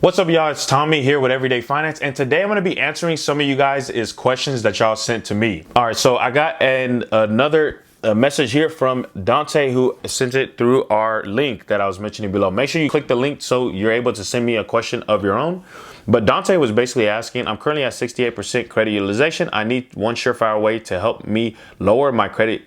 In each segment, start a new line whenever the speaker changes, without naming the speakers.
What's up, y'all? It's Tommy here with Everyday Finance, and today I'm going to be answering some of you guys' questions that y'all sent to me. All right, so I got another message here from Dante, who sent it through our link that I was mentioning below. Make sure you click the link so you're able to send me a question of your own. But Dante was basically asking, I'm currently at 68% credit utilization. I need one surefire way to help me lower my credit.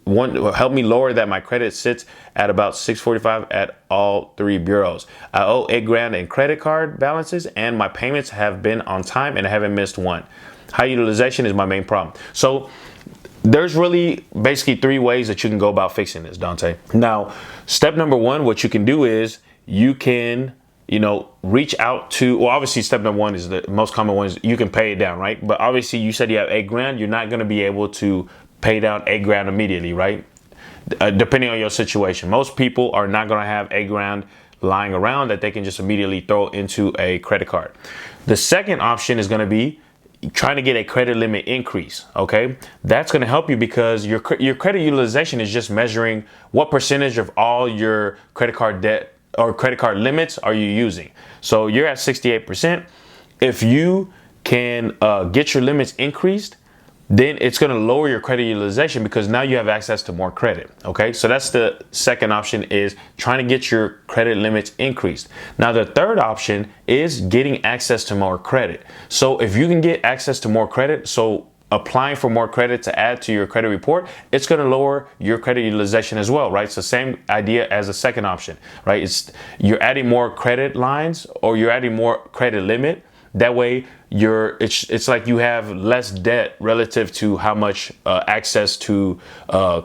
Help me lower that my credit sits at about 645 at all three bureaus. I owe $8,000 in credit card balances, and my payments have been on time and I haven't missed one. High utilization is my main problem. So there's really basically three ways that you can go about fixing this, Dante. Now, step number one, what you can do is you can reach out to, well, obviously step number one is the most common one is you can pay it down, right? But obviously you said you have $8,000, you're not going to be able to pay down $8,000 immediately, right? Depending on your situation. Most people are not going to have $8,000 lying around that they can just immediately throw into a credit card. The second option is going to be trying to get a credit limit increase, okay? That's going to help you because your credit utilization is just measuring what percentage of all your credit card debt or credit card limits are you using. So you're at 68%. If you can get your limits increased, then it's going to lower your credit utilization because now you have access to more credit. Okay, so that's the second option, is trying to get your credit limits increased. Now the third option is getting access to more credit. So if you can get access to more credit, so applying for more credit to add to your credit report, it's going to lower your credit utilization as well, right? It's the same idea as the second option, right? It's you're adding more credit lines or you're adding more credit limit. That way it's like you have less debt relative to how much access to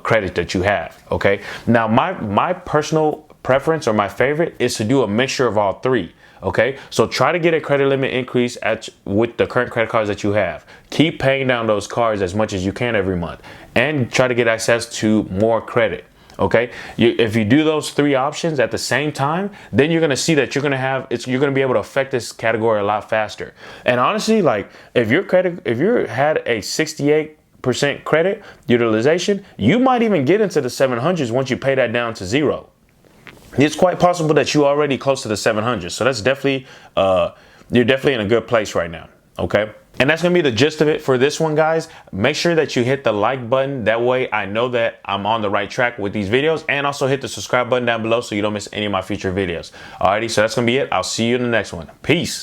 credit that you have. Okay. Now my personal preference or my favorite is to do a mixture of all three. Okay. So try to get a credit limit increase with the current credit cards that you have. Keep paying down those cards as much as you can every month and try to get access to more credit. Okay, if you do those three options at the same time, then you're going to see that you're going to be able to affect this category a lot faster. And honestly, like if you had a 68% credit utilization, you might even get into the 700s once you pay that down to zero. It's quite possible that you're already close to the 700s. So that's definitely, you're definitely in a good place right now. Okay. And that's going to be the gist of it for this one, guys. Make sure that you hit the like button. That way I know that I'm on the right track with these videos, and also hit the subscribe button down below so you don't miss any of my future videos. Alrighty, so that's going to be it. I'll see you in the next one. Peace.